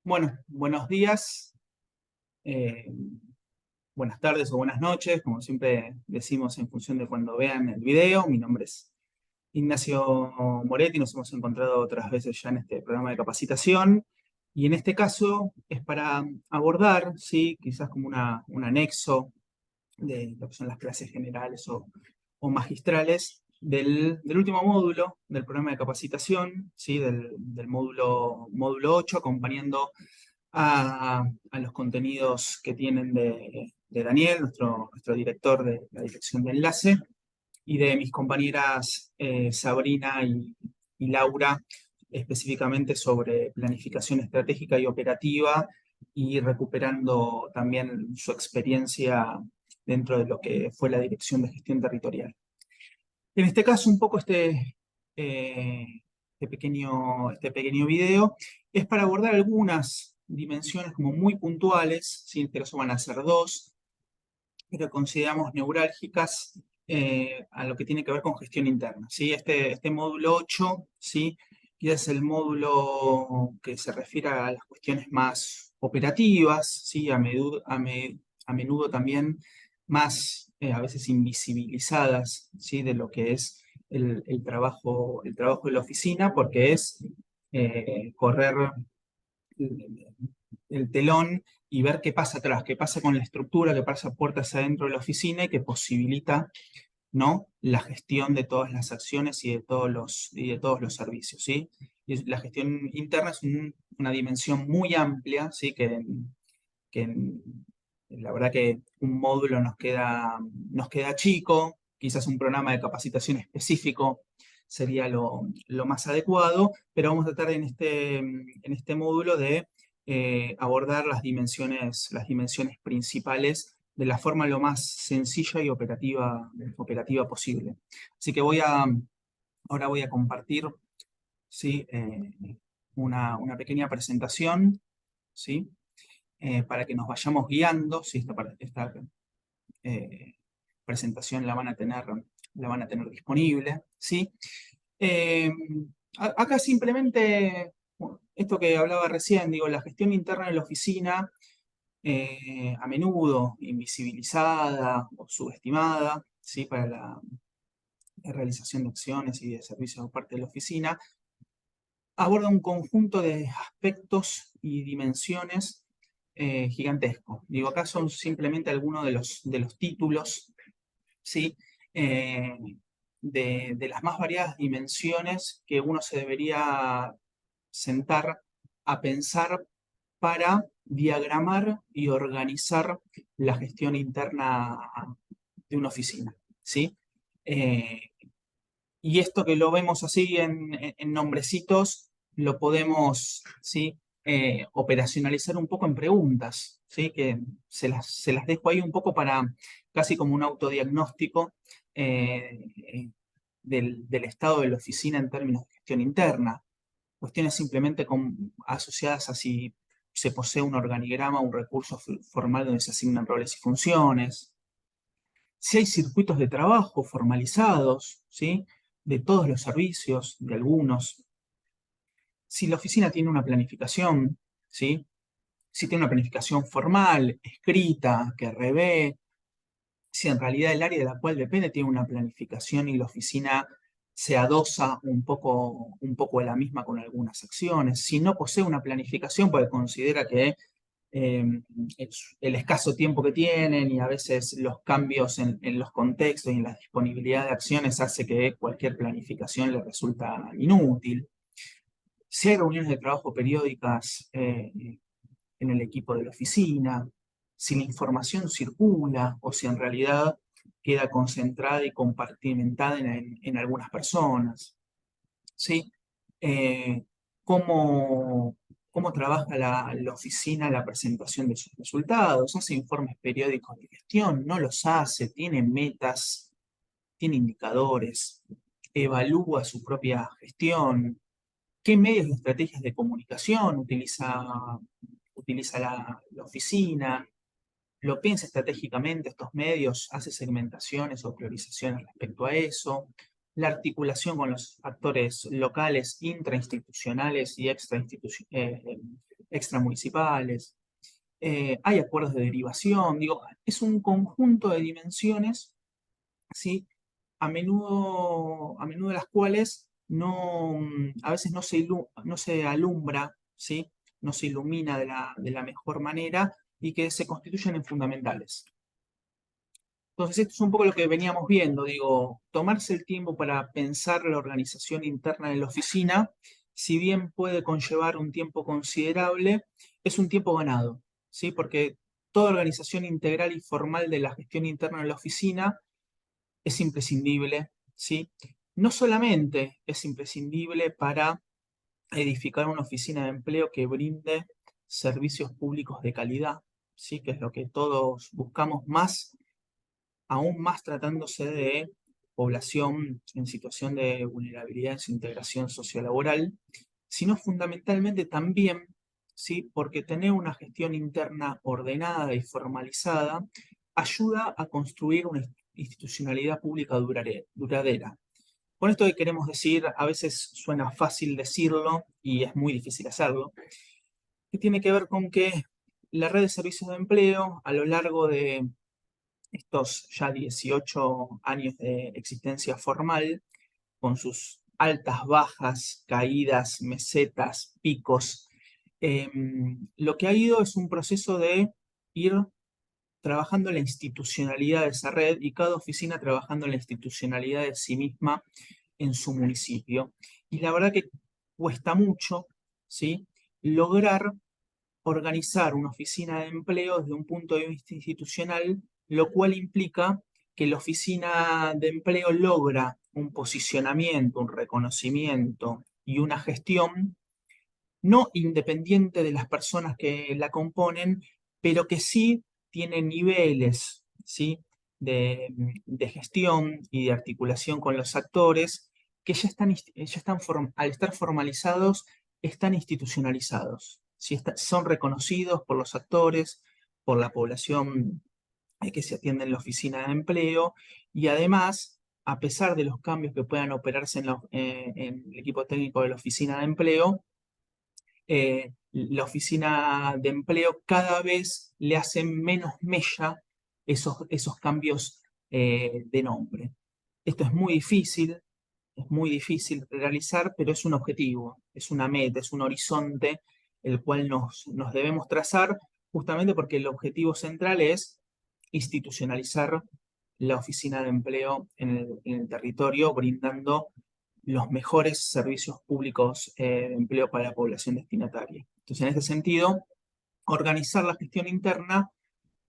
Bueno, buenos días, eh, buenas tardes o buenas noches, como siempre decimos en función de cuando vean el video. Mi nombre es Ignacio Moretti, nos hemos encontrado otras veces ya en este programa de capacitación y en este caso es para abordar, ¿sí? Quizás como un anexo de lo que son las clases generales o magistrales del último módulo del programa de capacitación, ¿sí? Del módulo 8, acompañando a los contenidos que tienen de Daniel, nuestro director de la dirección de enlace, y de mis compañeras Sabrina y Laura, específicamente sobre planificación estratégica y operativa, y recuperando también su experiencia dentro de lo que fue la Dirección de Gestión Territorial. En este caso, un poco eh, este pequeño video es para abordar algunas dimensiones como muy puntuales, ¿sí? En este caso van a ser dos, pero consideramos neurálgicas a lo que tiene que ver con gestión interna, ¿sí? Este módulo 8, ¿sí? Y es el módulo que se refiere a las cuestiones más operativas, ¿sí? A menudo también más a veces invisibilizadas, ¿sí? De lo que es el trabajo de la oficina, porque es correr el telón y ver qué pasa atrás, qué pasa con la estructura, qué pasa puertas adentro de la oficina y que posibilita, ¿no? La gestión de todas las acciones y de todos los servicios, ¿sí? Y la gestión interna es una dimensión muy amplia, ¿sí? Que la verdad que un módulo nos queda chico, quizás un programa de capacitación específico sería lo más adecuado, pero vamos a tratar en este módulo de abordar las dimensiones principales de la forma lo más sencilla y operativa posible. Así que ahora voy a compartir, ¿sí? Una pequeña presentación, ¿sí? Para que nos vayamos guiando, ¿sí? Esta eh, presentación la van a tener disponible, ¿sí? Eh, Acá simplemente, bueno, esto que hablaba recién, digo, la gestión interna de la oficina, a menudo invisibilizada o subestimada, ¿sí? Para la realización de acciones y de servicios por parte de la oficina, aborda un conjunto de aspectos y dimensiones gigantescos. Digo, acá son simplemente algunos de los títulos, ¿sí? Eh, de las más variadas dimensiones que uno se debería sentar a pensar para diagramar y organizar la gestión interna de una oficina, ¿sí? Eh, y esto que lo vemos así en nombrecitos, lo podemos, ¿sí? Operacionalizar un poco en preguntas, ¿sí? Que se las dejo ahí un poco para casi como un autodiagnóstico del estado de la oficina en términos de gestión interna. Cuestiones simplemente asociadas a si se posee un organigrama, un recurso formal donde se asignan roles y funciones, si hay circuitos de trabajo formalizados, ¿sí? De todos los servicios, de algunos, si la oficina tiene una planificación, ¿sí? Si tiene una planificación formal, escrita, que revé, si en realidad el área de la cual depende tiene una planificación y la oficina se adosa un poco de la misma con algunas acciones, si no posee una planificación porque considera que eh, el escaso tiempo que tienen y a veces los cambios en los contextos y en la disponibilidad de acciones hace que cualquier planificación le resulta inútil. Si hay reuniones de trabajo periódicas en el equipo de la oficina, si la información circula o si en realidad queda concentrada y compartimentada en algunas personas, ¿sí? Eh, cómo, cómo trabaja la oficina la presentación de sus resultados, hace informes periódicos de gestión, no los hace, tiene metas, tiene indicadores, evalúa su propia gestión, qué medios y estrategias de comunicación utiliza la oficina, lo piensa estratégicamente estos medios, hace segmentaciones o priorizaciones respecto a eso, la articulación con los actores locales, intrainstitucionales y extramunicipales, hay acuerdos de derivación, digo, es un conjunto de dimensiones, ¿sí? A menudo las cuales no, a veces no se alumbra, ¿sí? No se ilumina de la mejor manera y que se constituyen en fundamentales. Entonces, esto es un poco lo que veníamos viendo, digo, tomarse el tiempo para pensar la organización interna de la oficina, si bien puede conllevar un tiempo considerable, es un tiempo ganado, ¿sí? Porque toda organización integral y formal de la gestión interna de la oficina es imprescindible, ¿sí? No solamente es imprescindible para edificar una oficina de empleo que brinde servicios públicos de calidad, ¿sí? Que es lo que todos buscamos más, aún más tratándose de población en situación de vulnerabilidad en su integración sociolaboral, sino fundamentalmente también, ¿sí? Porque tener una gestión interna ordenada y formalizada ayuda a construir una institucionalidad pública duradera. Con esto que queremos decir, a veces suena fácil decirlo y es muy difícil hacerlo, que tiene que ver con que la red de servicios de empleo a lo largo de estos ya 18 años de existencia formal, con sus altas, bajas, caídas, mesetas, picos, eh, lo que ha ido es un proceso de ir trabajando en la institucionalidad de esa red y cada oficina trabajando en la institucionalidad de sí misma en su municipio. Y la verdad que cuesta mucho, ¿sí? Lograr organizar una oficina de empleo desde un punto de vista institucional, lo cual implica que la oficina de empleo logra un posicionamiento, un reconocimiento y una gestión no independiente de las personas que la componen, pero que sí tiene niveles, ¿sí? de gestión y de articulación con los actores que al estar formalizados, están institucionalizados, ¿sí? Son reconocidos por los actores, por la población que se atiende en la oficina de empleo y además, a pesar de los cambios que puedan operarse en el equipo técnico de la oficina de empleo, la oficina de empleo cada vez le hace menos mella esos cambios de nombre. Esto es muy difícil de realizar, pero es un objetivo, es una meta, es un horizonte el cual nos debemos trazar justamente porque el objetivo central es institucionalizar la oficina de empleo en el territorio, brindando los mejores servicios públicos de empleo para la población destinataria. Entonces, en ese sentido, organizar la gestión interna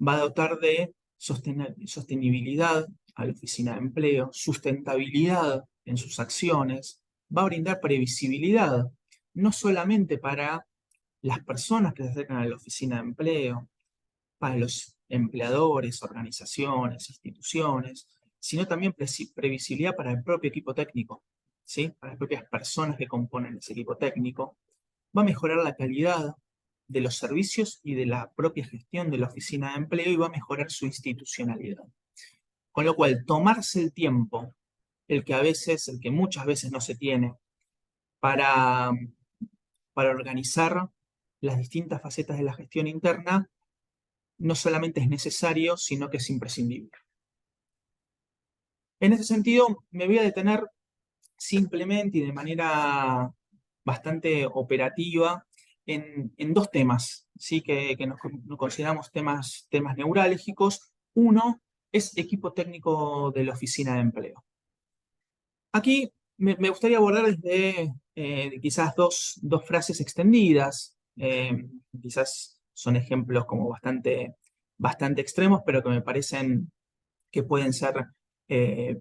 va a dotar de sostenibilidad a la oficina de empleo, sustentabilidad en sus acciones, va a brindar previsibilidad, no solamente para las personas que se acercan a la oficina de empleo, para los empleadores, organizaciones, instituciones, sino también previsibilidad para el propio equipo técnico, ¿sí? Para las propias personas que componen ese equipo técnico. Va a mejorar la calidad de los servicios y de la propia gestión de la oficina de empleo y va a mejorar su institucionalidad. Con lo cual, tomarse el tiempo, el que muchas veces no se tiene, para, para organizar las distintas facetas de la gestión interna, no solamente es necesario, sino que es imprescindible. En ese sentido, me voy a detener simplemente y de manera bastante operativa en dos temas, ¿sí? que nos consideramos temas neurálgicos. Uno es equipo técnico de la oficina de empleo. Aquí me gustaría abordar desde quizás dos frases extendidas, quizás son ejemplos como bastante extremos, pero que me parecen que pueden ser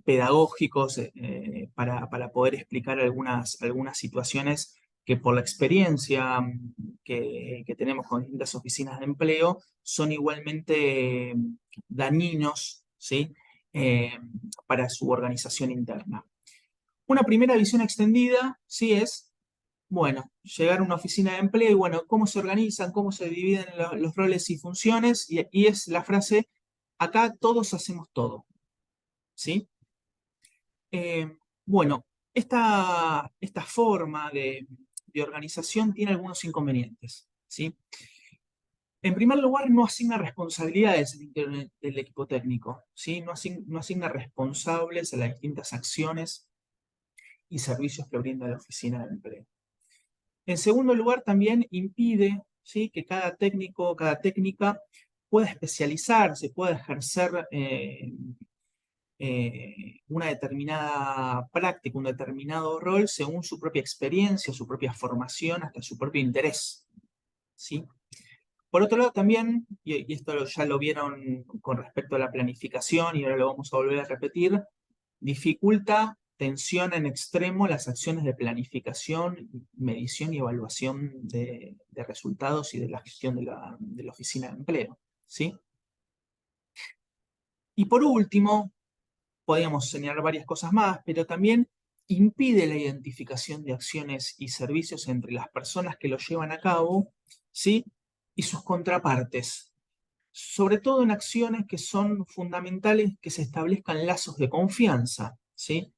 pedagógicos para poder explicar algunas situaciones que por la experiencia que tenemos con distintas oficinas de empleo son igualmente dañinos, ¿sí? Eh, para su organización interna. Una primera visión extendida, sí, es, bueno, llegar a una oficina de empleo y, bueno, cómo se organizan, cómo se dividen los roles y funciones, y es la frase, acá todos hacemos todo, ¿sí? Eh, bueno, esta forma de organización tiene algunos inconvenientes, ¿sí? En primer lugar, no asigna responsabilidades al interior del equipo técnico, ¿sí? No asigna responsables a las distintas acciones y servicios que brinda la oficina de empleo. En segundo lugar, también impide, ¿sí?, que cada técnico, cada técnica pueda especializarse, pueda ejercer una determinada práctica, un determinado rol según su propia experiencia, su propia formación, hasta su propio interés, ¿sí? Por otro lado, también, y esto ya lo vieron con respecto a la planificación y ahora lo vamos a volver a repetir, dificulta, tensiona en extremo las acciones de planificación, medición y evaluación de resultados y de la gestión de la oficina de empleo, ¿sí? Y por último, podríamos señalar varias cosas más, pero también impide la identificación de acciones y servicios entre las personas que lo llevan a cabo, ¿sí?, y sus contrapartes, sobre todo en acciones que son fundamentales que se establezcan lazos de confianza, ¿sí?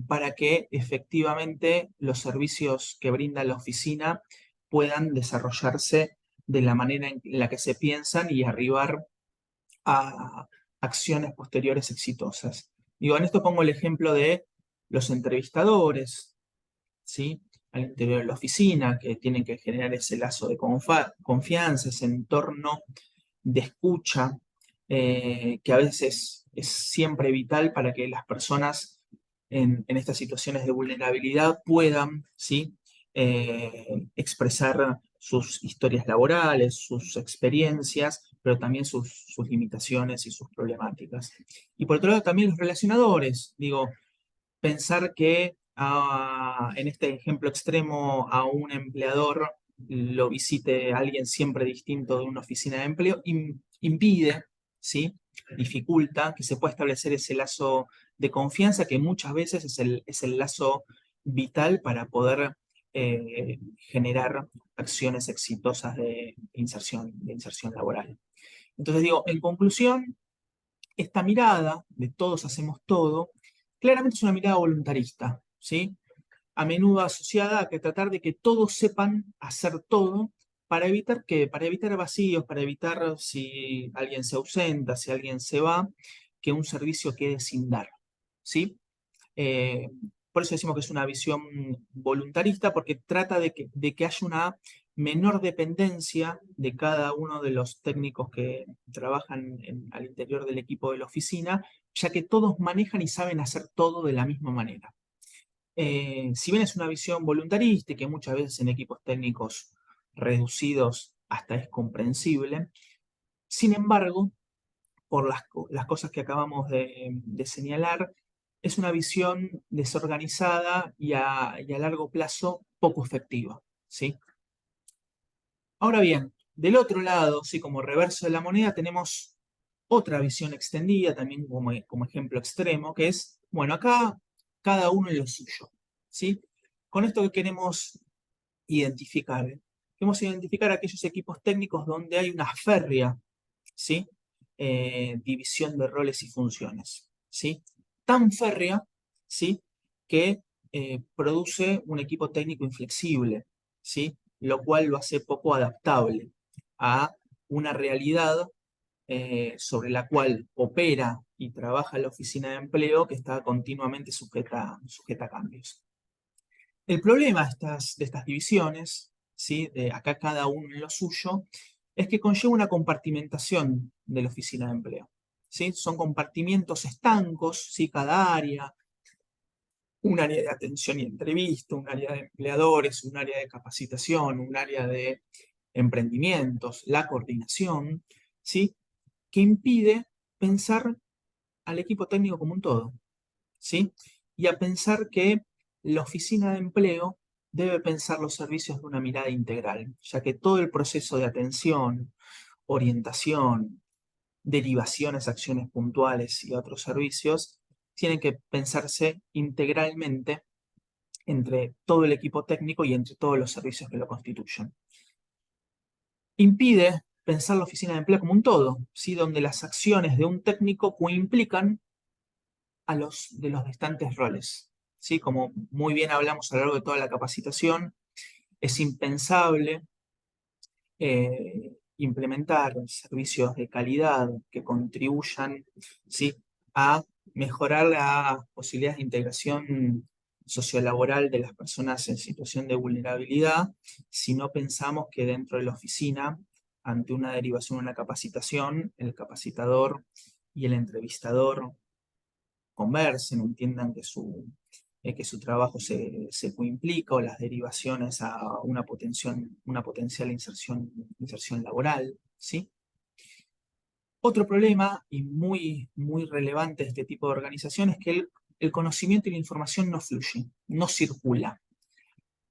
Para que efectivamente los servicios que brinda la oficina puedan desarrollarse de la manera en la que se piensan y arribar a acciones posteriores exitosas. Digo, en esto pongo el ejemplo de los entrevistadores, ¿sí?, al interior de la oficina, que tienen que generar ese lazo de confianza, ese entorno de escucha, que a veces es siempre vital para que las personas en estas situaciones de vulnerabilidad puedan, ¿sí?, expresar sus historias laborales, sus experiencias, pero también sus limitaciones y sus problemáticas. Y por otro lado, también los relacionadores. Digo, pensar que en este ejemplo extremo a un empleador lo visite alguien siempre distinto de una oficina de empleo impide, ¿sí?, dificulta que se pueda establecer ese lazo de confianza que muchas veces es el lazo vital para poder generar acciones exitosas de inserción laboral. Entonces digo, en conclusión, esta mirada de todos hacemos todo, claramente es una mirada voluntarista, ¿sí? A menudo asociada a que tratar de que todos sepan hacer todo para evitar vacíos, para evitar si alguien se ausenta, si alguien se va, que un servicio quede sin dar, ¿sí? Eh, por eso decimos que es una visión voluntarista, porque trata de que haya una menor dependencia de cada uno de los técnicos que trabajan al interior del equipo de la oficina, ya que todos manejan y saben hacer todo de la misma manera. Si bien es una visión voluntarista y que muchas veces en equipos técnicos reducidos hasta es comprensible, sin embargo, por las cosas que acabamos de señalar, es una visión desorganizada y a largo plazo poco efectiva, ¿sí? Ahora bien, del otro lado, ¿sí?, como reverso de la moneda, tenemos otra visión extendida, también como ejemplo extremo, que es, bueno, acá cada uno en lo suyo, ¿sí? Con esto que queremos identificar, queremos identificar aquellos equipos técnicos donde hay una férrea, ¿sí?, división de roles y funciones, ¿sí? Tan férrea, ¿sí?, que produce un equipo técnico inflexible, ¿sí?, lo cual lo hace poco adaptable a una realidad sobre la cual opera y trabaja la oficina de empleo que está continuamente sujeta a cambios. El problema de estas divisiones, ¿sí?, de acá cada uno en lo suyo, es que conlleva una compartimentación de la oficina de empleo, ¿sí? Son compartimientos estancos, ¿sí?, cada área, un área de atención y entrevista, un área de empleadores, un área de capacitación, un área de emprendimientos, la coordinación, ¿sí?, que impide pensar al equipo técnico como un todo, ¿sí? Y a pensar que la oficina de empleo debe pensar los servicios de una mirada integral, ya que todo el proceso de atención, orientación, derivaciones, acciones puntuales y otros servicios tienen que pensarse integralmente entre todo el equipo técnico y entre todos los servicios que lo constituyen. Impide pensar la oficina de empleo como un todo, ¿sí?, donde las acciones de un técnico coimplican a los de los restantes roles, ¿sí? Como muy bien hablamos a lo largo de toda la capacitación, es impensable implementar servicios de calidad que contribuyan, ¿sí?, a mejorar las posibilidades de integración sociolaboral de las personas en situación de vulnerabilidad, si no pensamos que dentro de la oficina, ante una derivación o una capacitación, el capacitador y el entrevistador conversen, entiendan que su trabajo se coimplica o las derivaciones a una potencial inserción laboral, ¿sí? Otro problema y muy relevante de este tipo de organización es que el conocimiento y la información no fluye, no circula.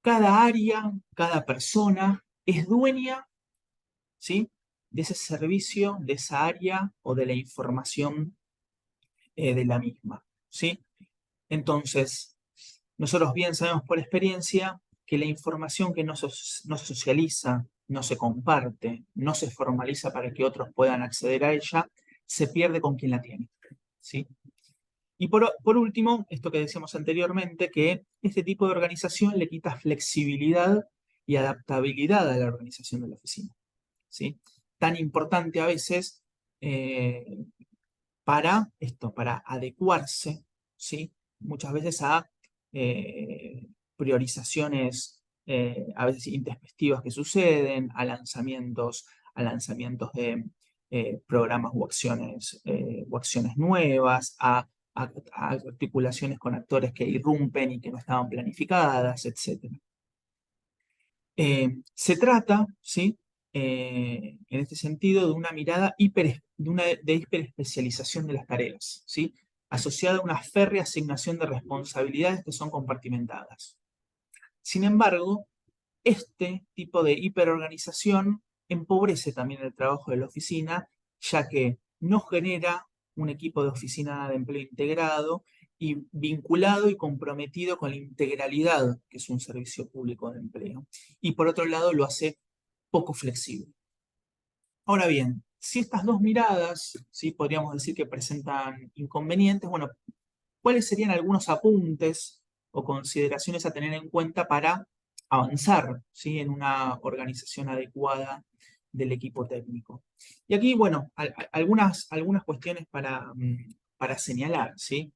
Cada área, cada persona es dueña, ¿sí?, de ese servicio, de esa área o de la información de la misma, ¿sí? Entonces, nosotros bien sabemos por experiencia que la información que no se socializa, no se comparte, no se formaliza para que otros puedan acceder a ella, se pierde con quien la tiene, ¿sí? Y por último, esto que decíamos anteriormente, que este tipo de organización le quita flexibilidad y adaptabilidad a la organización de la oficina, ¿sí? Tan importante a veces eh, para adecuarse, ¿sí?, muchas veces a priorizaciones a veces intempestivas que suceden, a lanzamientos de programas o acciones nuevas, a articulaciones con actores que irrumpen y que no estaban planificadas, etc. Se trata, ¿sí?, en este sentido, de una mirada de hiperespecialización de las tareas, ¿sí?, asociada a una férrea asignación de responsabilidades que son compartimentadas. Sin embargo, este tipo de hiperorganización empobrece también el trabajo de la oficina, ya que no genera un equipo de oficina de empleo integrado y vinculado y comprometido con la integralidad que es un servicio público de empleo. Y por otro lado, lo hace poco flexible. Ahora bien, si estas dos miradas, ¿sí?, podríamos decir que presentan inconvenientes, bueno, ¿cuáles serían algunos apuntes o consideraciones a tener en cuenta para avanzar, ¿sí?, en una organización adecuada del equipo técnico? Y aquí, bueno, algunas cuestiones para señalar, ¿sí?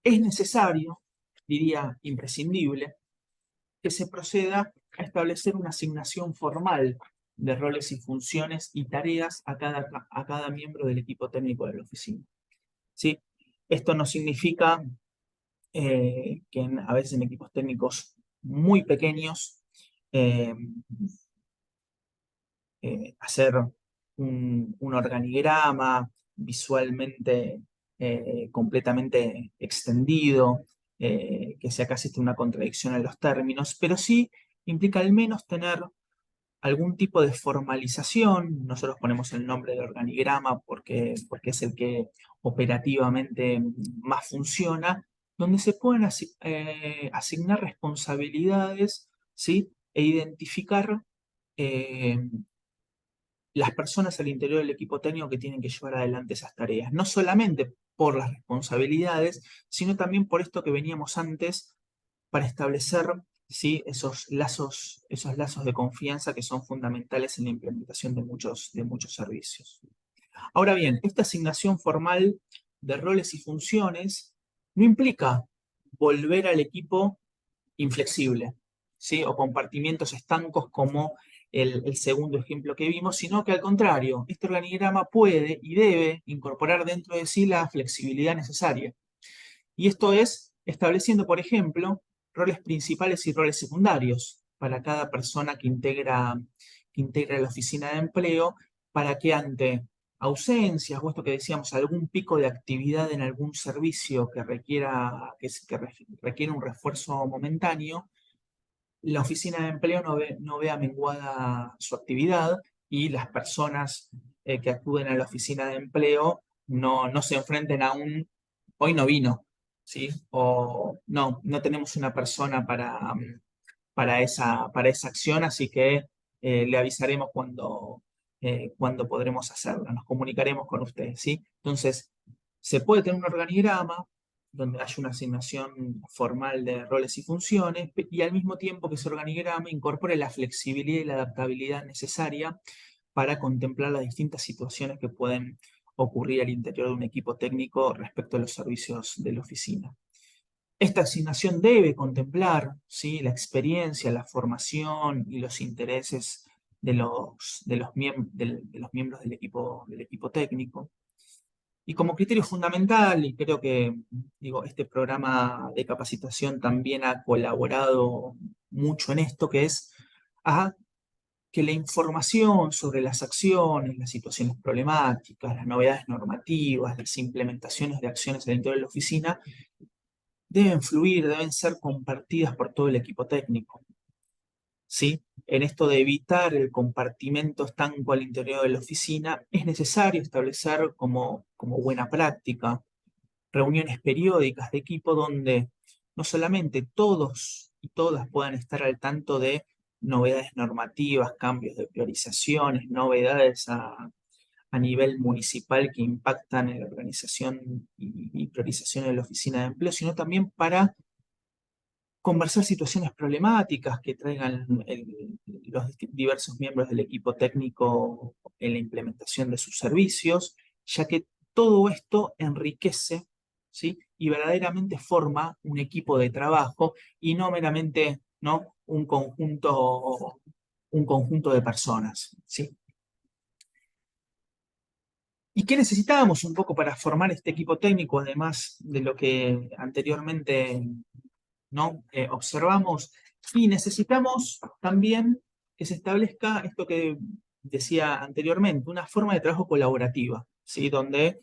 Es necesario, diría imprescindible, que se proceda a establecer una asignación formal de roles y funciones y tareas a cada miembro del equipo técnico de la oficina, ¿sí? Esto no significa a veces en equipos técnicos muy pequeños, eh, hacer un organigrama visualmente completamente extendido, que sea casi una contradicción en los términos, pero sí implica al menos tener algún tipo de formalización. Nosotros ponemos el nombre de organigrama porque es el que operativamente más funciona, donde se pueden asignar responsabilidades, ¿sí?, e identificar eh, las personas al interior del equipo técnico que tienen que llevar adelante esas tareas. No solamente por las responsabilidades, sino también por esto que veníamos antes, para establecer, ¿sí?, esos lazos de confianza que son fundamentales en la implementación de muchos servicios. Ahora bien, esta asignación formal de roles y funciones no implica volver al equipo inflexible, ¿sí?, o compartimientos estancos como el segundo ejemplo que vimos, sino que al contrario, este organigrama puede y debe incorporar dentro de sí la flexibilidad necesaria. Y esto es estableciendo, por ejemplo, roles principales y roles secundarios para cada persona que integra la oficina de empleo, para que ante ausencias, o esto que decíamos, algún pico de actividad en algún servicio que requiere un refuerzo momentáneo, la oficina de empleo no vea menguada su actividad y las personas que acuden a la oficina de empleo no se enfrenten a un hoy no vino, ¿sí? O no tenemos una persona para esa acción, así que le avisaremos cuando podremos hacerla, nos comunicaremos con usted, ¿sí? Entonces, se puede tener un organigrama, donde haya una asignación formal de roles y funciones, y al mismo tiempo que ese organigrama incorpore la flexibilidad y la adaptabilidad necesaria para contemplar las distintas situaciones que pueden ocurrir al interior de un equipo técnico respecto a los servicios de la oficina. Esta asignación debe contemplar, ¿sí?, la experiencia, la formación y los intereses de los miembros del equipo técnico. Y como criterio fundamental, y creo que este programa de capacitación también ha colaborado mucho en esto, que es que la información sobre las acciones, las situaciones problemáticas, las novedades normativas, las implementaciones de acciones al interior de la oficina, deben fluir, deben ser compartidas por todo el equipo técnico. ¿Sí? En esto de evitar el compartimento estanco al interior de la oficina, es necesario establecer como buena práctica reuniones periódicas de equipo donde no solamente todos y todas puedan estar al tanto de novedades normativas, cambios de priorizaciones, novedades a nivel municipal que impactan en la organización y priorización de la oficina de empleo, sino también para conversar situaciones problemáticas que traigan los diversos miembros del equipo técnico en la implementación de sus servicios, ya que todo esto enriquece, ¿sí?, y verdaderamente forma un equipo de trabajo y no meramente, ¿no?, un conjunto de personas, ¿sí? ¿Y qué necesitábamos un poco para formar este equipo técnico, además de lo que anteriormente, ¿no?, observamos? Y necesitamos también que se establezca esto que decía anteriormente, una forma de trabajo colaborativa, ¿sí?, donde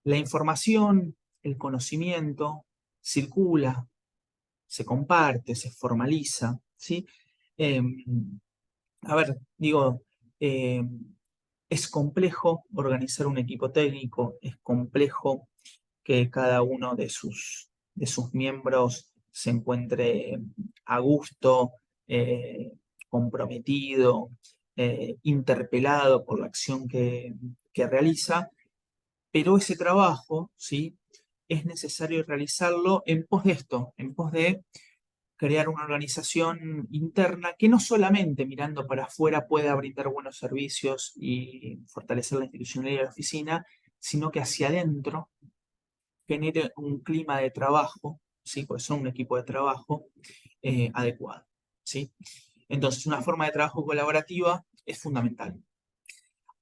la información, el conocimiento circula, se comparte, se formaliza, ¿sí? Eh, a ver, eh, es complejo organizar un equipo técnico, es complejo que cada uno de sus miembros se encuentre a gusto, eh, comprometido, interpelado por la acción que realiza, pero ese trabajo, ¿sí?, es necesario realizarlo en pos de esto, en pos de crear una organización interna que no solamente mirando para afuera pueda brindar buenos servicios y fortalecer la institucionalidad de la oficina, sino que hacia adentro genere un clima de trabajo, ¿sí?, porque son un equipo de trabajo adecuado, ¿sí? Entonces, una forma de trabajo colaborativa es fundamental.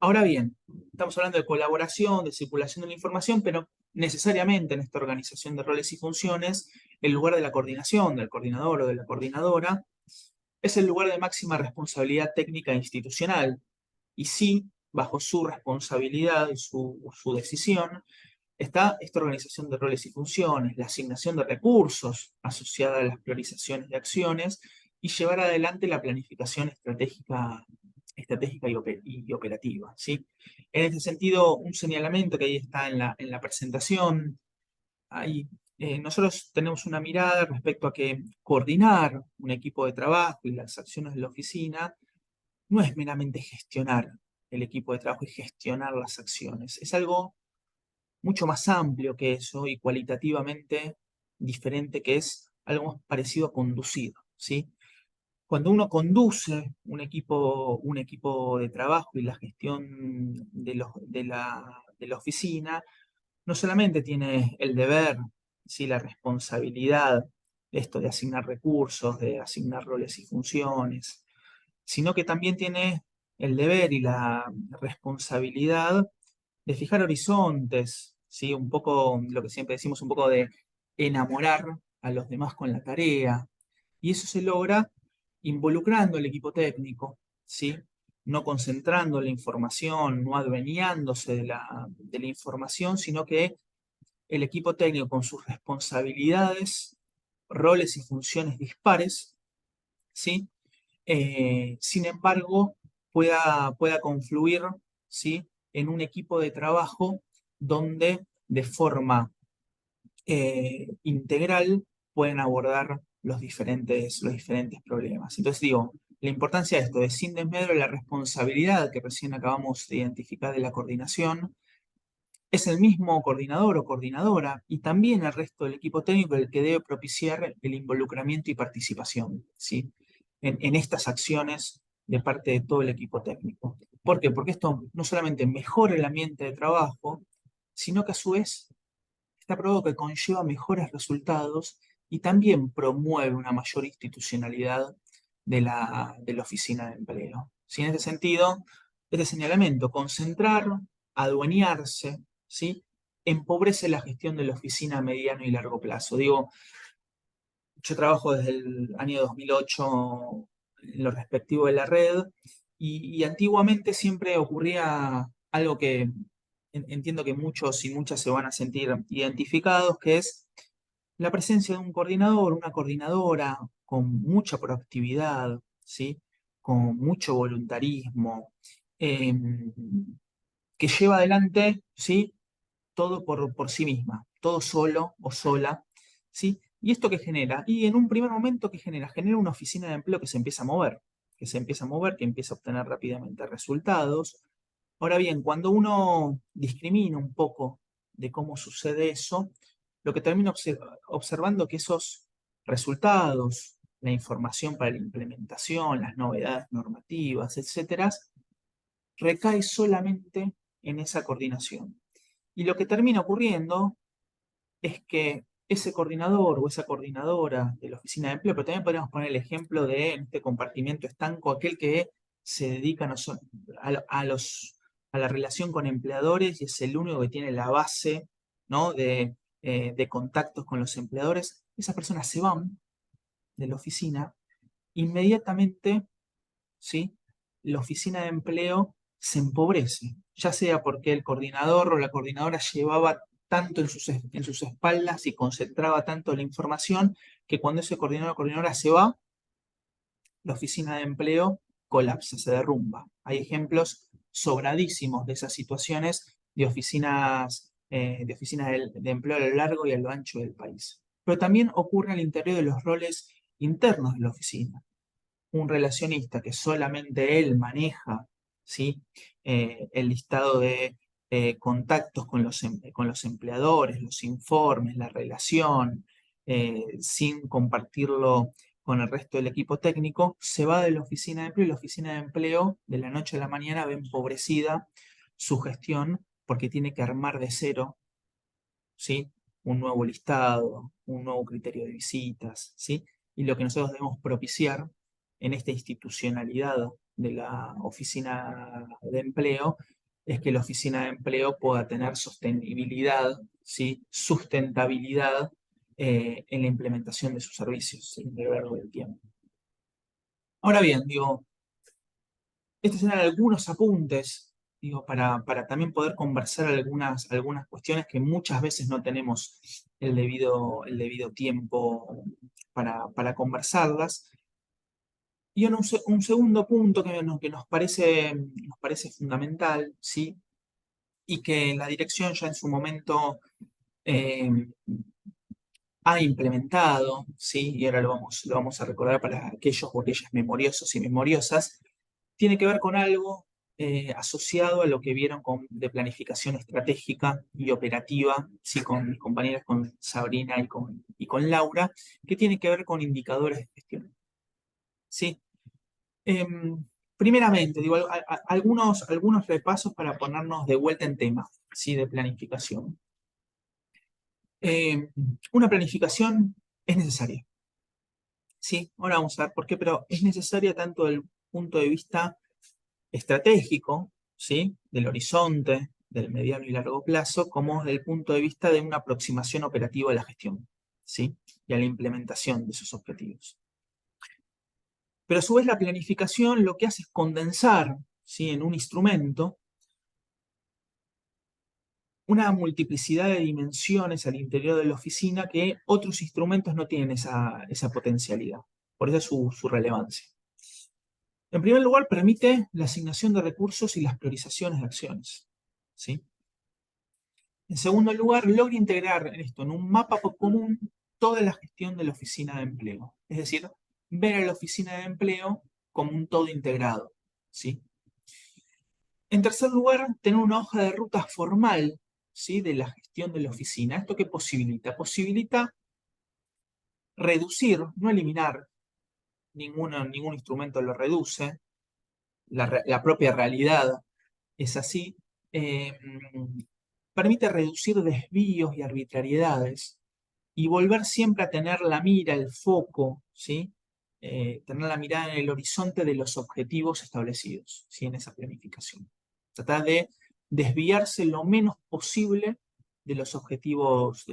Ahora bien, estamos hablando de colaboración, de circulación de la información, pero necesariamente en esta organización de roles y funciones, el lugar de la coordinación, del coordinador o de la coordinadora, es el lugar de máxima responsabilidad técnica e institucional. Y sí, bajo su responsabilidad y su decisión, está esta organización de roles y funciones, la asignación de recursos asociada a las priorizaciones de acciones y llevar adelante la planificación estratégica y operativa, ¿sí? En este sentido, un señalamiento que ahí está en la presentación, ahí, nosotros tenemos una mirada respecto a que coordinar un equipo de trabajo y las acciones de la oficina no es meramente gestionar el equipo de trabajo y gestionar las acciones, es algo mucho más amplio que eso y cualitativamente diferente, que es algo más parecido a conducir, ¿sí? Cuando uno conduce un equipo de trabajo y la gestión de la oficina, no solamente tiene el deber, ¿sí?, la responsabilidad, esto de asignar recursos, de asignar roles y funciones, sino que también tiene el deber y la responsabilidad de fijar horizontes, ¿sí? Un poco lo que siempre decimos, un poco de enamorar a los demás con la tarea. Y eso se logra involucrando al equipo técnico, ¿sí? No concentrando la información, no adueñándose de la información, sino que el equipo técnico con sus responsabilidades, roles y funciones dispares, ¿sí? Sin embargo, pueda confluir, ¿sí?, en un equipo de trabajo donde de forma integral pueden abordar los diferentes problemas. Entonces digo, la importancia de esto es sin desmedro de la responsabilidad que recién acabamos de identificar de la coordinación, Es el mismo coordinador o coordinadora y también el resto del equipo técnico el que debe propiciar el involucramiento y participación, ¿sí? En estas acciones de parte de todo el equipo técnico. ¿Por qué? Porque esto no solamente mejora el ambiente de trabajo, sino que a su vez está probado que conlleva mejores resultados y también promueve una mayor institucionalidad de la oficina de empleo. ¿Sí? En este sentido, este señalamiento, concentrar, adueñarse, ¿sí? Empobrece la gestión de la oficina a mediano y largo plazo. Digo, yo trabajo desde el año 2008 en lo respectivo de la red y antiguamente siempre ocurría algo que entiendo que muchos y muchas se van a sentir identificados, que es la presencia de un coordinador, una coordinadora con mucha proactividad, ¿sí? Con mucho voluntarismo, eh, que lleva adelante, ¿sí? Todo por sí misma, todo solo o sola, ¿sí? ¿Y esto qué genera? Y en un primer momento, ¿qué genera? Genera una oficina de empleo que se empieza a mover, que se empieza a mover, que empieza a obtener rápidamente resultados. Ahora bien, cuando uno discrimina un poco de cómo sucede eso, lo que termina observando que esos resultados, la información para la implementación, las novedades normativas, etcétera, recae solamente en esa coordinación. Y lo que termina ocurriendo es que ese coordinador o esa coordinadora de la oficina de empleo, pero también podríamos poner el ejemplo de en este compartimiento estanco, aquel que se dedica a la relación con empleadores y es el único que tiene la base, ¿no? de contactos con los empleadores, esas personas se van de la oficina, inmediatamente, ¿sí? La oficina de empleo se empobrece, ya sea porque el coordinador o la coordinadora llevaba tanto en sus espaldas y concentraba tanto la información que cuando ese coordinador o coordinadora se va, la oficina de empleo colapsa, se derrumba. Hay ejemplos sobradísimos de esas situaciones de oficinas de empleo a lo largo y a lo ancho del país. Pero también ocurre al interior de los roles internos de la oficina. Un relacionista que solamente él maneja, ¿sí? El listado de contactos con los empleadores, los informes, la relación, sin compartirlo con el resto del equipo técnico, se va de la oficina de empleo y la oficina de empleo de la noche a la mañana ve empobrecida su gestión porque tiene que armar de cero, ¿sí? Un nuevo listado, un nuevo criterio de visitas, ¿sí? Y lo que nosotros debemos propiciar en esta institucionalidad de la oficina de empleo es que la oficina de empleo pueda tener sostenibilidad, ¿sí? Sustentabilidad en la implementación de sus servicios, ¿sí? A lo largo del tiempo. Ahora bien, digo, estos eran algunos apuntes, digo, para también poder conversar algunas cuestiones que muchas veces no tenemos el debido tiempo para conversarlas. Y en un segundo punto que nos parece fundamental, ¿sí? Y que la dirección ya en su momento eh, ha implementado, ¿sí? Y ahora lo vamos a recordar para aquellos o aquellas memoriosos y memoriosas, tiene que ver con algo asociado a lo que vieron de planificación estratégica y operativa, ¿sí? Con mis compañeras, con Sabrina y con Laura, que tiene que ver con indicadores de gestión. ¿Sí? Em, primeramente, digo, algunos repasos para ponernos de vuelta en tema, ¿sí? De planificación. Una planificación es necesaria. Sí, ahora vamos a ver por qué, pero es necesaria tanto desde el punto de vista estratégico, ¿sí? Del horizonte, del mediano y largo plazo, como desde el punto de vista de una aproximación operativa a la gestión, ¿sí? Y a la implementación de esos objetivos. Pero a su vez la planificación lo que hace es condensar, ¿sí? En un instrumento una multiplicidad de dimensiones al interior de la oficina que otros instrumentos no tienen esa potencialidad. Por eso es su relevancia. En primer lugar, permite la asignación de recursos y las priorizaciones de acciones, ¿sí? En segundo lugar, logra integrar esto en un mapa común toda la gestión de la oficina de empleo. Es decir, ver a la oficina de empleo como un todo integrado, ¿sí? En tercer lugar, tener una hoja de ruta formal, ¿sí? de la gestión de la oficina. ¿Esto qué posibilita? Posibilita reducir, no eliminar, ningún instrumento lo reduce, la propia realidad es así, eh, permite reducir desvíos y arbitrariedades y volver siempre a tener la mira, el foco, ¿sí? Tener la mirada en el horizonte de los objetivos establecidos, ¿sí? En esa planificación. Tratar de desviarse lo menos posible de los objetivos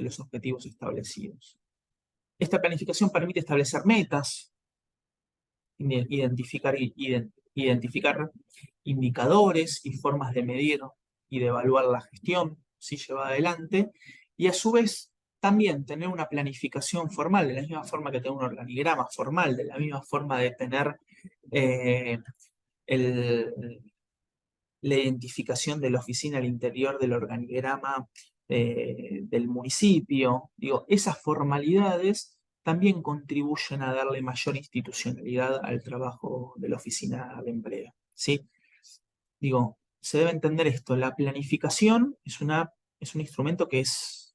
establecidos. Esta planificación permite establecer metas, identificar indicadores y formas de medir y de evaluar la gestión si lleva adelante, y a su vez también tener una planificación formal, de la misma forma que tener un organigrama formal, de la misma forma de tener eh, el, la identificación de la oficina al interior del organigrama del municipio. Digo, esas formalidades también contribuyen a darle mayor institucionalidad al trabajo de la oficina de empleo, ¿sí? Digo, se debe entender esto, la planificación es un instrumento que es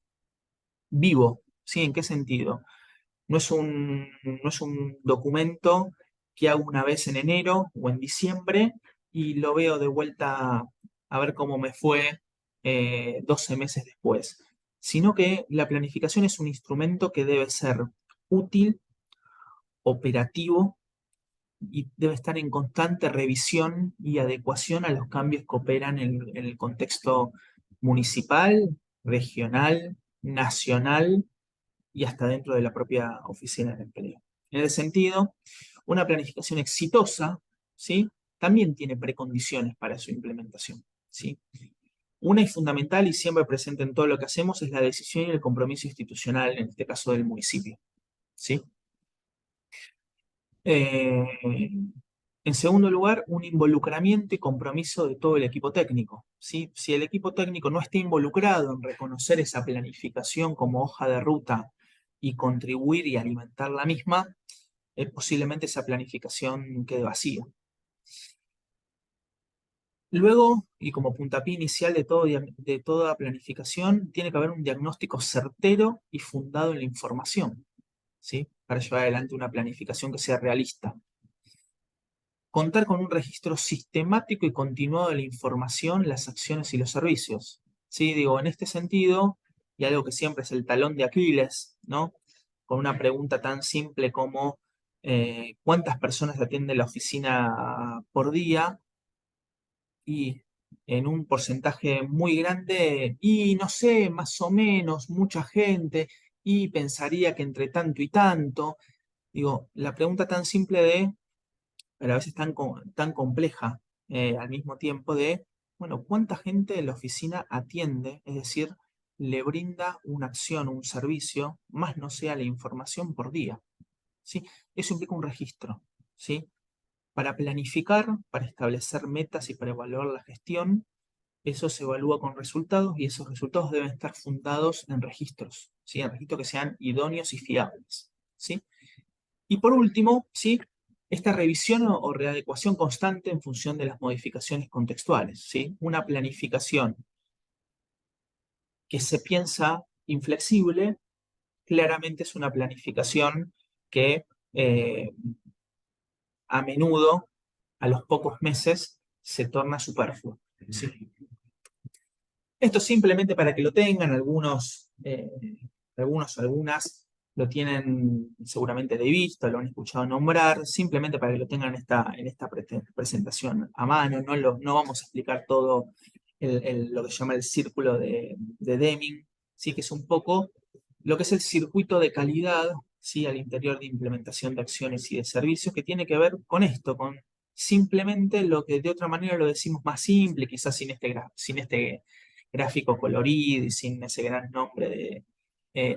vivo, ¿sí? ¿En qué sentido? No es un documento que hago una vez en enero o en diciembre y lo veo de vuelta a ver cómo me fue 12 meses después, sino que la planificación es un instrumento que debe ser útil, operativo y debe estar en constante revisión y adecuación a los cambios que operan en el contexto municipal, regional, nacional y hasta dentro de la propia oficina de empleo. En ese sentido, una planificación exitosa, ¿sí? También tiene precondiciones para su implementación, ¿sí? Una y fundamental y siempre presente en todo lo que hacemos es la decisión y el compromiso institucional, en este caso del municipio, ¿sí? Eh, en segundo lugar, un involucramiento y compromiso de todo el equipo técnico, ¿sí? Si el equipo técnico no está involucrado en reconocer esa planificación como hoja de ruta y contribuir y alimentar la misma, posiblemente esa planificación quede vacía. Luego, y como puntapié inicial de toda planificación, tiene que haber un diagnóstico certero y fundado en la información, ¿sí? Para llevar adelante una planificación que sea realista. Contar con un registro sistemático y continuado de la información, las acciones y los servicios. ¿Sí? Digo, en este sentido, y algo que siempre es el talón de Aquiles, ¿no? Con una pregunta tan simple como ¿cuántas personas atiende la oficina por día? Y en un porcentaje muy grande, y no sé, más o menos, mucha gente, y pensaría que entre tanto y tanto. Digo, la pregunta tan simple pero a veces tan compleja al mismo tiempo de, bueno, ¿cuánta gente en la oficina atiende? Es decir, le brinda una acción, un servicio, más no sea la información por día, ¿sí? Eso implica un registro, ¿sí? Para planificar, para establecer metas y para evaluar la gestión, eso se evalúa con resultados y esos resultados deben estar fundados en registros, ¿sí? En registros que sean idóneos y fiables, ¿sí? Y por último, ¿sí? Esta revisión o readecuación constante en función de las modificaciones contextuales, ¿sí? Una planificación que se piensa inflexible, claramente es una planificación que a menudo, a los pocos meses, se torna superflua, ¿sí? Esto simplemente para que lo tengan, algunas lo tienen seguramente de vista, lo han escuchado nombrar, simplemente para que lo tengan en esta presentación a mano, no vamos a explicar todo lo que se llama el círculo de Deming, ¿sí? Que es un poco lo que es el circuito de calidad, ¿sí? Al interior de implementación de acciones y de servicios, que tiene que ver con esto, con simplemente lo que de otra manera lo decimos más simple, quizás sin este gráfico colorido y sin ese gran nombre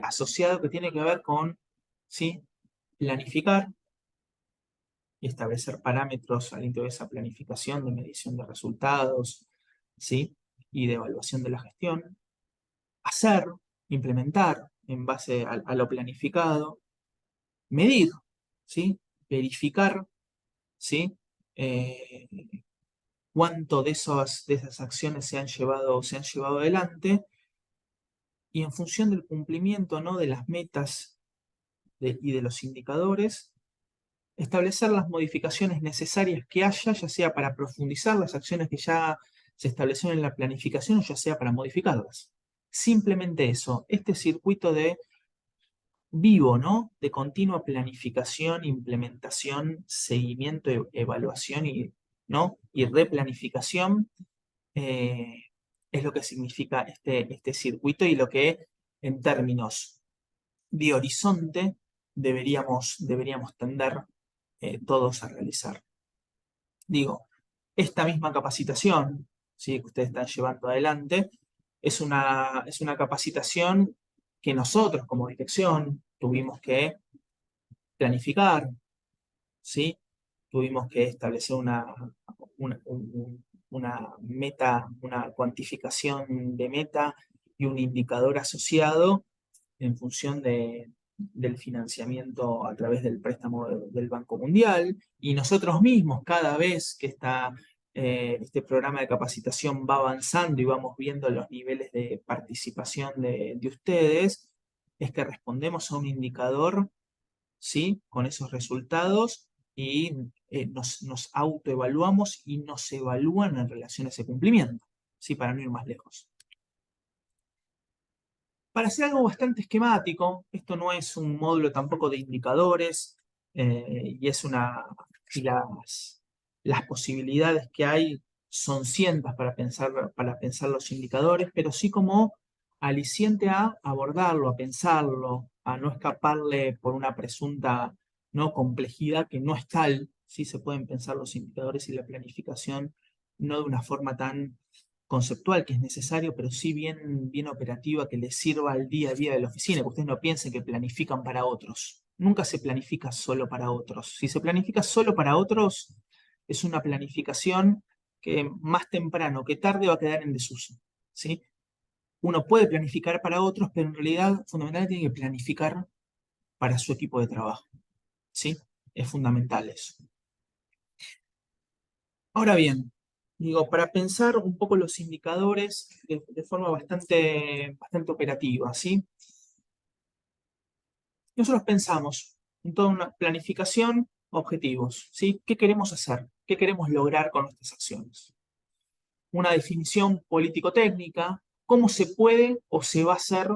asociado, que tiene que ver con, ¿sí? Planificar y establecer parámetros al interior de esa planificación de medición de resultados, ¿sí? Y de evaluación de la gestión. Hacer, implementar en base a lo planificado. Medir, ¿sí? Verificar, ¿sí? Eh, cuánto de esas acciones se han llevado adelante y en función del cumplimiento, ¿no?, de las metas y de los indicadores, establecer las modificaciones necesarias que haya, ya sea para profundizar las acciones que ya se establecieron en la planificación, ya sea para modificarlas. Simplemente eso, este circuito de vivo, ¿no?, de continua planificación, implementación, seguimiento, evaluación ¿no?, y replanificación, eh, es lo que significa este circuito y lo que en términos de horizonte deberíamos tender todos a realizar. Digo, esta misma capacitación, ¿sí?, que ustedes están llevando adelante es una capacitación que nosotros como dirección tuvimos que planificar, ¿sí? Tuvimos que establecer una meta, una cuantificación de meta y un indicador asociado en función del financiamiento a través del préstamo del Banco Mundial. Y nosotros mismos, cada vez que este programa de capacitación va avanzando y vamos viendo los niveles de participación de ustedes, es que respondemos a un indicador, ¿sí?, con esos resultados y nos autoevaluamos y nos evalúan en relación a ese cumplimiento, ¿sí?, para no ir más lejos. Para hacer algo bastante esquemático, esto no es un módulo tampoco de indicadores, y las posibilidades que hay son cientas para pensar los indicadores, pero sí como aliciente a abordarlo, a pensarlo, a no escaparle por una presunta, ¿no?, complejidad que no es tal. Sí se pueden pensar los indicadores y la planificación no de una forma tan conceptual que es necesario, pero sí bien operativa, que les sirva al día a día de la oficina, que ustedes no piensen que planifican para otros. Nunca se planifica solo para otros. Si se planifica solo para otros, es una planificación que más temprano que tarde va a quedar en desuso, ¿sí? Uno puede planificar para otros, pero en realidad fundamentalmente tiene que planificar para su equipo de trabajo, ¿sí? Es fundamental eso. Ahora bien, digo, para pensar un poco los indicadores de forma bastante operativa, ¿sí? Nosotros pensamos en toda una planificación, objetivos, ¿sí? ¿Qué queremos hacer? ¿Qué queremos lograr con nuestras acciones? Una definición político-técnica, cómo se puede o se va a hacer,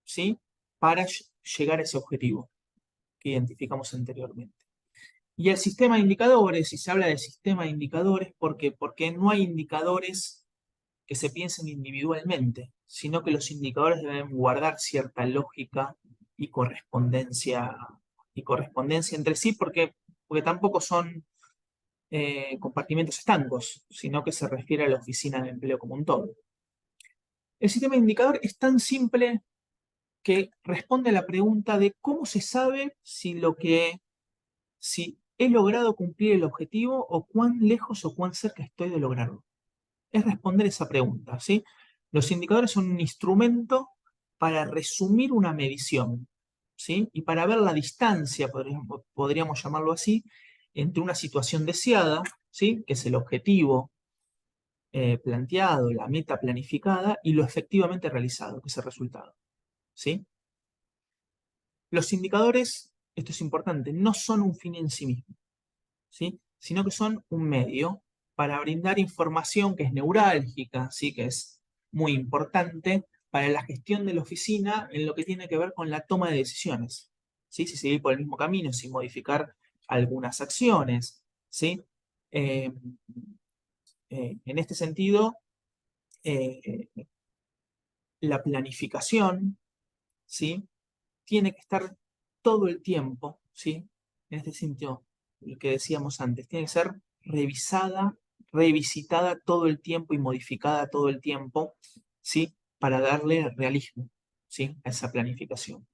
¿sí?, para llegar a ese objetivo que identificamos anteriormente. Y el sistema de indicadores, si se habla de sistema de indicadores, ¿por qué? Porque no hay indicadores que se piensen individualmente, sino que los indicadores deben guardar cierta lógica y correspondencia entre sí, porque tampoco son compartimentos estancos, sino que se refiere a la oficina de empleo como un todo. El sistema de indicador es tan simple que responde a la pregunta de cómo se sabe si he logrado cumplir el objetivo o cuán lejos o cuán cerca estoy de lograrlo. Es responder esa pregunta, ¿sí? Los indicadores son un instrumento para resumir una medición, ¿sí?, y para ver la distancia, podríamos llamarlo así, entre una situación deseada, ¿sí?, que es el objetivo planteado, la meta planificada, y lo efectivamente realizado, que es el resultado, ¿sí? Los indicadores, esto es importante, no son un fin en sí mismo, ¿sí?, sino que son un medio para brindar información que es neurálgica, ¿sí?, que es muy importante para la gestión de la oficina en lo que tiene que ver con la toma de decisiones, ¿sí?, si seguir por el mismo camino, si modificar algunas acciones, ¿sí? Eh, en este sentido, eh, la planificación, ¿sí?, tiene que estar todo el tiempo, ¿sí?, en este sentido, lo que decíamos antes, tiene que ser revisada, revisitada todo el tiempo y modificada todo el tiempo, ¿sí?, para darle realismo, ¿sí?, a esa planificación.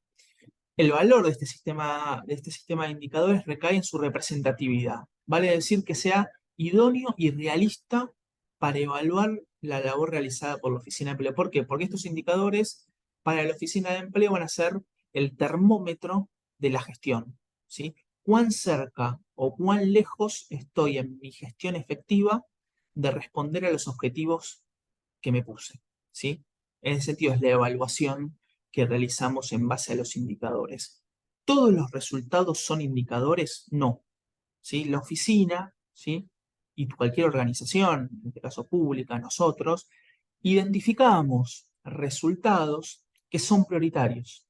El valor de este sistema de indicadores recae en su representatividad. Vale decir que sea idóneo y realista para evaluar la labor realizada por la oficina de empleo. ¿Por qué? Porque estos indicadores para la oficina de empleo van a ser el termómetro de la gestión, ¿sí? Cuán cerca o cuán lejos estoy en mi gestión efectiva de responder a los objetivos que me puse, ¿sí? En ese sentido, es la evaluación que realizamos en base a los indicadores. ¿Todos los resultados son indicadores? No. ¿Sí? La oficina, ¿sí? Y cualquier organización, en este caso pública, nosotros, identificamos resultados que son prioritarios.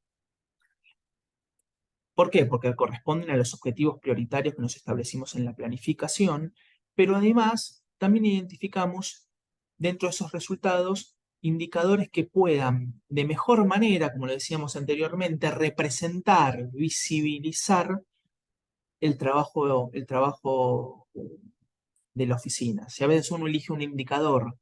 ¿Por qué? Porque corresponden a los objetivos prioritarios que nos establecimos en la planificación, pero además también identificamos dentro de esos resultados indicadores que puedan, de mejor manera, como lo decíamos anteriormente, representar, visibilizar el trabajo de la oficina. Si a veces uno elige un indicador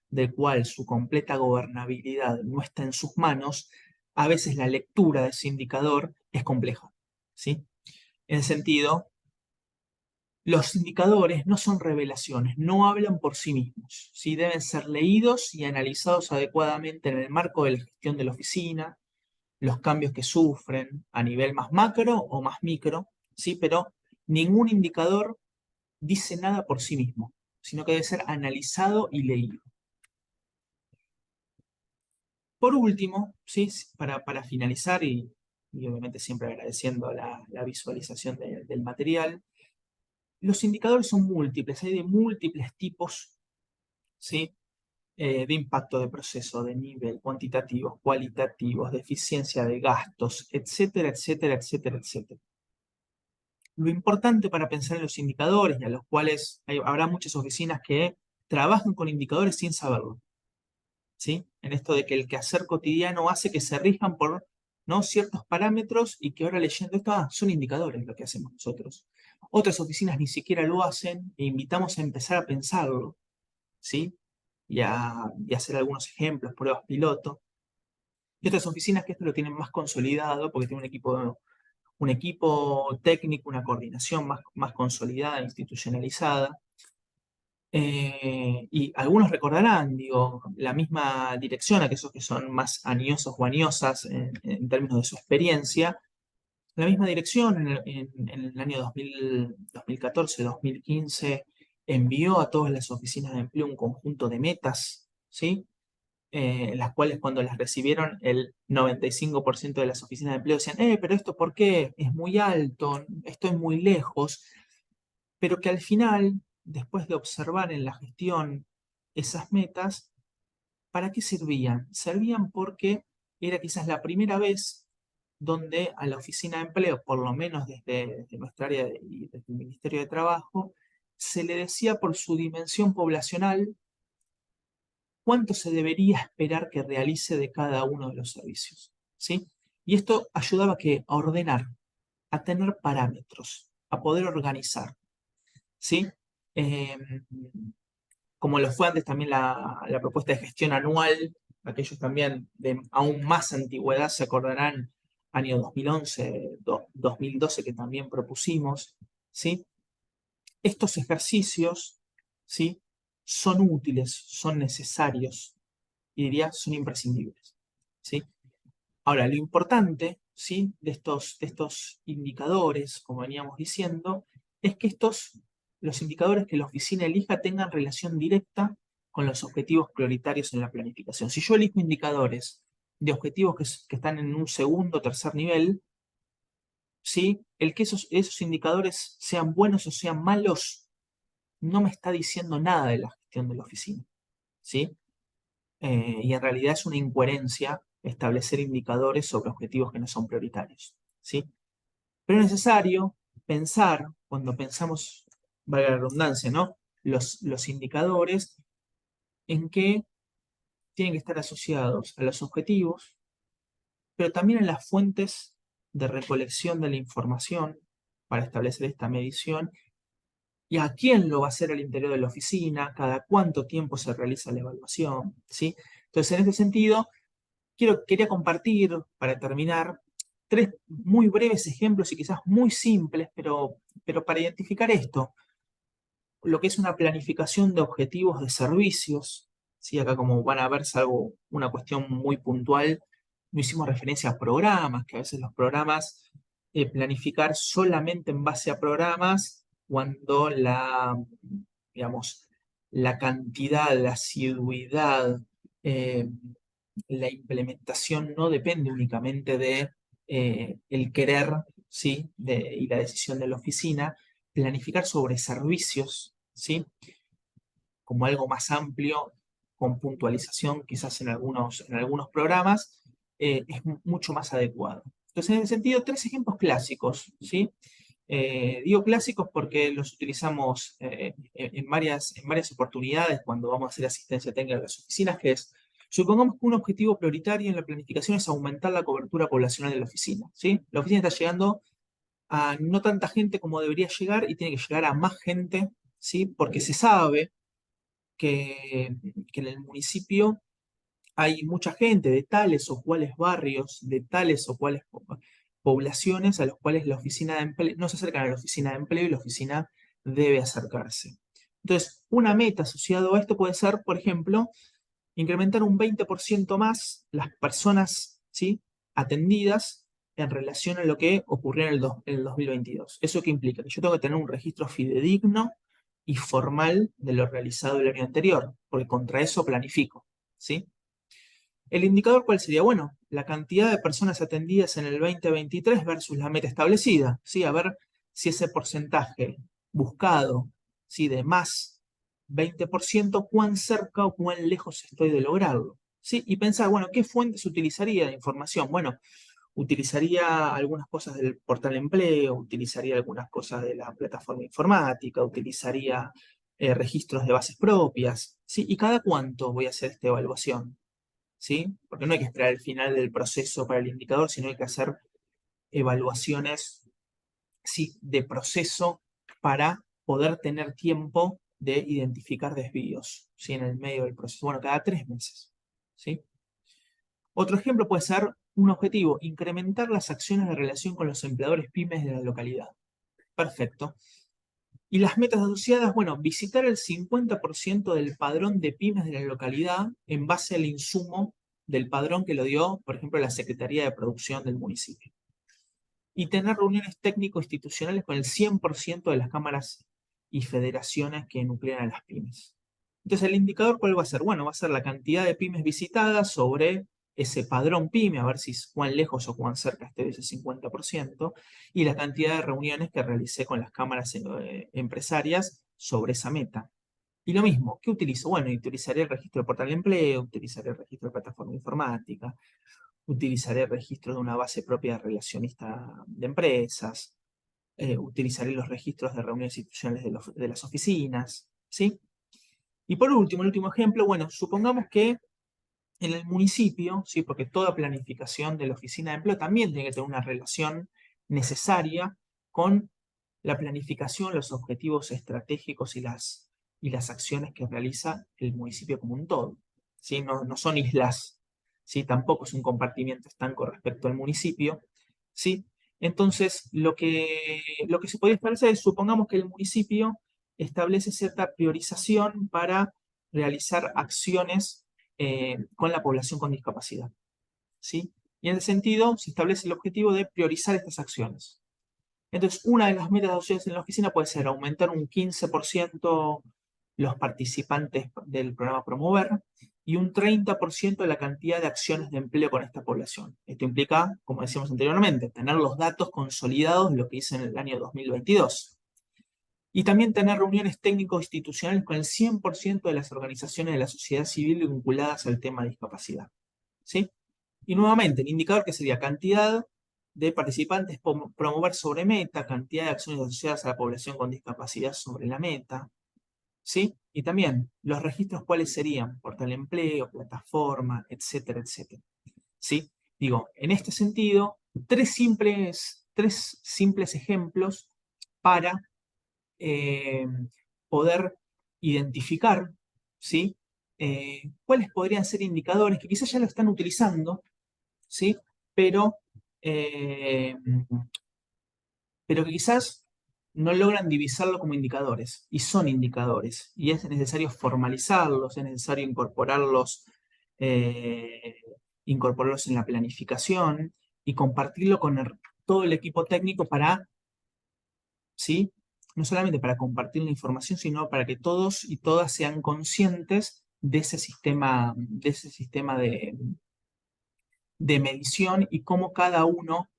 del cual su completa gobernabilidad no está en sus manos, a veces la lectura de ese indicador es compleja, ¿sí? En el sentido, los indicadores no son revelaciones, no hablan por sí mismos, ¿sí? Deben ser leídos y analizados adecuadamente en el marco de la gestión de la oficina, los cambios que sufren a nivel más macro o más micro, ¿sí? Pero ningún indicador dice nada por sí mismo, sino que debe ser analizado y leído. Por último, ¿sí? Para finalizar y obviamente siempre agradeciendo la visualización del material, los indicadores son múltiples, hay de múltiples tipos, ¿sí? De impacto de proceso, de nivel, cuantitativos, cualitativos, de eficiencia de gastos, etcétera, etcétera, etcétera, etcétera. Lo importante para pensar en los indicadores, y a los cuales habrá muchas oficinas que trabajan con indicadores sin saberlo, ¿sí? En esto de que el quehacer cotidiano hace que se rijan por, ¿no?, ciertos parámetros y que ahora leyendo esto, son indicadores lo que hacemos nosotros. Otras oficinas ni siquiera lo hacen e invitamos a empezar a pensarlo, ¿sí? Y hacer algunos ejemplos, pruebas piloto. Y otras oficinas que esto lo tienen más consolidado porque tienen un equipo técnico, una coordinación más consolidada, institucionalizada. Y algunos recordarán, digo, la misma dirección, aquellos que son más añosos o añosas en términos de su experiencia, la misma dirección en el año 2014-2015 envió a todas las oficinas de empleo un conjunto de metas, ¿sí? Las cuales cuando las recibieron el 95% de las oficinas de empleo decían, pero esto ¿por qué? Es muy alto, esto es muy lejos, pero que al final, después de observar en la gestión esas metas, ¿para qué servían? Servían porque era quizás la primera vez donde a la oficina de empleo, por lo menos desde nuestra área y desde el Ministerio de Trabajo, se le decía por su dimensión poblacional cuánto se debería esperar que realice de cada uno de los servicios, ¿sí? Y esto ayudaba a ordenar, a tener parámetros, a poder organizar, ¿sí? Eh, Como lo fue antes también la propuesta de gestión anual, aquellos también de aún más antigüedad se acordarán, año 2011, 2012 que también propusimos, ¿sí? Estos ejercicios, ¿sí?, son útiles, son necesarios y diría son imprescindibles, ¿sí? Ahora, lo importante, ¿sí?, de estos indicadores, como veníamos diciendo, es que los indicadores que la oficina elija tengan relación directa con los objetivos prioritarios en la planificación. Si yo elijo indicadores de objetivos que están en un segundo o tercer nivel, ¿sí?, el que esos indicadores sean buenos o sean malos, no me está diciendo nada de la gestión de la oficina, ¿sí? Y en realidad es una incoherencia establecer indicadores sobre objetivos que no son prioritarios, ¿sí? Pero es necesario pensar, cuando pensamos, valga la redundancia, ¿no?, los indicadores, en que tienen que estar asociados a los objetivos, pero también a las fuentes de recolección de la información para establecer esta medición y a quién lo va a hacer al interior de la oficina, cada cuánto tiempo se realiza la evaluación, ¿sí? Entonces, en este sentido, quería compartir, para terminar, tres muy breves ejemplos y quizás muy simples, pero para identificar esto, lo que es una planificación de objetivos de servicios, ¿sí? Acá como van a ver es una cuestión muy puntual, no hicimos referencia a programas, que a veces los programas, planificar solamente en base a programas, cuando digamos, la cantidad, la asiduidad, la implementación no depende únicamente de el querer, ¿sí? Y la decisión de la oficina, planificar sobre servicios, ¿sí? Como algo más amplio, con puntualización quizás en algunos programas, es mucho más adecuado. Entonces, en ese sentido, tres ejemplos clásicos, ¿sí? Digo clásicos porque los utilizamos en varias oportunidades cuando vamos a hacer asistencia técnica a las oficinas, que es, supongamos que un objetivo prioritario en la planificación es aumentar la cobertura poblacional de la oficina, ¿sí? La oficina está llegando a no tanta gente como debería llegar y tiene que llegar a más gente, ¿sí? Porque se sabe que en el municipio hay mucha gente de tales o cuales barrios, de tales o cuales poblaciones a los cuales la oficina de empleo no se acercan a la oficina de empleo y la oficina debe acercarse. Entonces, una meta asociada a esto puede ser, por ejemplo, incrementar un 20% más las personas, ¿sí? Atendidas en relación a lo que ocurrió en el 2022. ¿Eso qué implica? Que yo tengo que tener un registro fidedigno y formal de lo realizado el año anterior, porque contra eso planifico, ¿sí? ¿El indicador cuál sería? Bueno, la cantidad de personas atendidas en el 2023 versus la meta establecida, ¿sí? A ver si ese porcentaje buscado, ¿sí? De más 20%, cuán cerca o cuán lejos estoy de lograrlo, ¿sí? Y pensar, bueno, ¿qué fuentes utilizaría de información? Bueno, utilizaría algunas cosas del portal de empleo, utilizaría algunas cosas de la plataforma informática, utilizaría registros de bases propias, ¿sí? ¿Y cada cuánto voy a hacer esta evaluación? ¿Sí? Porque no hay que esperar el final del proceso para el indicador, sino hay que hacer evaluaciones, ¿sí? De proceso para poder tener tiempo de identificar desvíos, ¿sí? En el medio del proceso. Bueno, cada 3 meses, ¿sí? Otro ejemplo puede ser un objetivo, incrementar las acciones de relación con los empleadores pymes de la localidad. Perfecto. Y las metas asociadas, bueno, visitar el 50% del padrón de pymes de la localidad en base al insumo del padrón que lo dio, por ejemplo, la Secretaría de Producción del municipio. Y tener reuniones técnico-institucionales con el 100% de las cámaras y federaciones que nuclean a las pymes. Entonces, ¿el indicador cuál va a ser? Bueno, va a ser la cantidad de pymes visitadas sobre ese padrón pyme, a ver si cuán lejos o cuán cerca esté de ese 50%, y la cantidad de reuniones que realicé con las cámaras empresarias sobre esa meta. Y lo mismo, ¿qué utilizo? Bueno, utilizaré el registro de portal de empleo, utilizaré el registro de plataforma informática, utilizaré el registro de una base propia de relacionista de empresas, utilizaré los registros de reuniones institucionales de las oficinas, ¿sí? Y por último, el último ejemplo, bueno, supongamos que en el municipio, ¿sí? Porque toda planificación de la oficina de empleo también tiene que tener una relación necesaria con la planificación, los objetivos estratégicos y las acciones que realiza el municipio como un todo, ¿sí? No, no son islas, ¿sí? Tampoco es un compartimiento estanco respecto al municipio, ¿sí? Entonces, lo que se puede establecer es, supongamos que el municipio establece cierta priorización para realizar acciones con la población con discapacidad, ¿sí? Y en ese sentido, se establece el objetivo de priorizar estas acciones. Entonces, una de las metas asociadas en la oficina puede ser aumentar un 15% los participantes del programa Promover y un 30% de la cantidad de acciones de empleo con esta población. Esto implica, como decíamos anteriormente, tener los datos consolidados de lo que hice en el año 2022. Y también tener reuniones técnico-institucionales con el 100% de las organizaciones de la sociedad civil vinculadas al tema de discapacidad, ¿sí? Y nuevamente, el indicador que sería cantidad de participantes promover sobre meta, cantidad de acciones asociadas a la población con discapacidad sobre la meta, ¿sí? Y también los registros cuáles serían, portal de empleo, plataforma, etcétera, etcétera, ¿sí? Digo, en este sentido, tres simples ejemplos para eh, poder identificar, ¿sí? Cuáles podrían ser indicadores que quizás ya lo están utilizando, ¿sí? Pero, eh, pero que quizás no logran divisarlo como indicadores, y son indicadores, y es necesario formalizarlos, es necesario eh, incorporarlos en la planificación y compartirlo con todo el equipo técnico para, ¿sí? No solamente para compartir la información, sino para que todos y todas sean conscientes de ese sistema de medición y cómo cada uno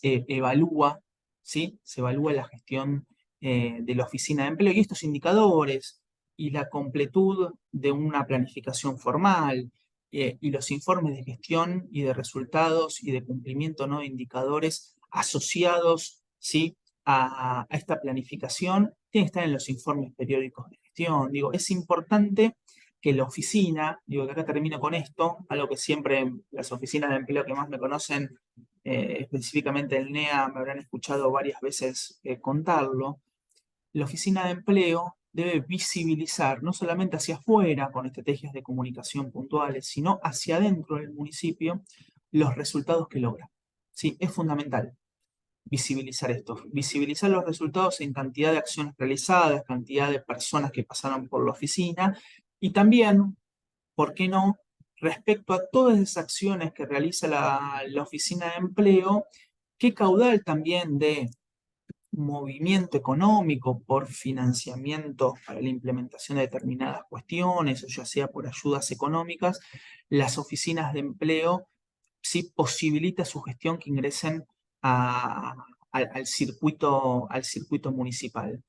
evalúa, ¿sí? Se evalúa la gestión de la oficina de empleo y estos indicadores y la completud de una planificación formal y los informes de gestión y de resultados y de cumplimiento, ¿no? De indicadores asociados, ¿sí? A esta planificación tienen que estar en los informes periódicos de gestión. Digo, es importante que la oficina, digo que acá termino con esto, algo que siempre las oficinas de empleo que más me conocen, específicamente el NEA, me habrán escuchado varias veces contarlo. La oficina de empleo debe visibilizar no solamente hacia afuera con estrategias de comunicación puntuales, sino hacia adentro del municipio los resultados que logra. Sí, es fundamental visibilizar esto, visibilizar los resultados en cantidad de acciones realizadas, cantidad de personas que pasaron por la oficina y también, ¿por qué no? Respecto a todas esas acciones que realiza la oficina de empleo, qué caudal también de movimiento económico por financiamiento para la implementación de determinadas cuestiones, o ya sea por ayudas económicas, las oficinas de empleo sí posibilita su gestión que ingresen al circuito municipal.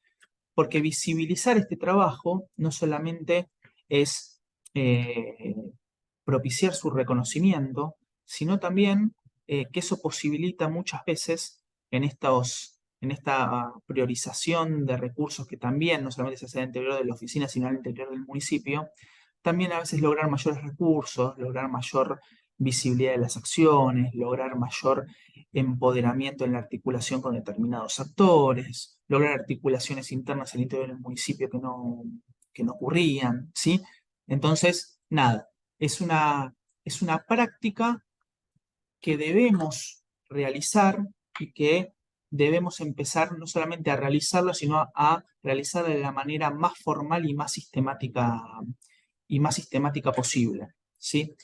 Porque visibilizar este trabajo no solamente es propiciar su reconocimiento, sino también que eso posibilita muchas veces en esta priorización de recursos que también no solamente se hace al interior de la oficina, sino al interior del municipio, también a veces lograr mayores recursos, lograr mayor visibilidad de las acciones, lograr mayor empoderamiento en la articulación con determinados actores, lograr articulaciones internas al interior del municipio que no ocurrían, ¿sí? Entonces, nada, es es una práctica que debemos realizar y que debemos empezar no solamente a realizarlo, sino a realizarlo de la manera más formal y más sistemática posible, ¿sí?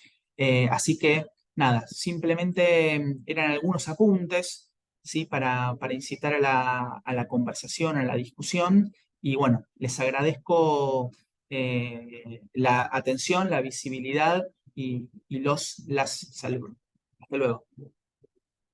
Así que, nada, simplemente eran algunos apuntes, ¿sí? Para incitar a a la conversación, a la discusión. Y bueno, les agradezco la atención, la visibilidad y las saludos. Hasta luego.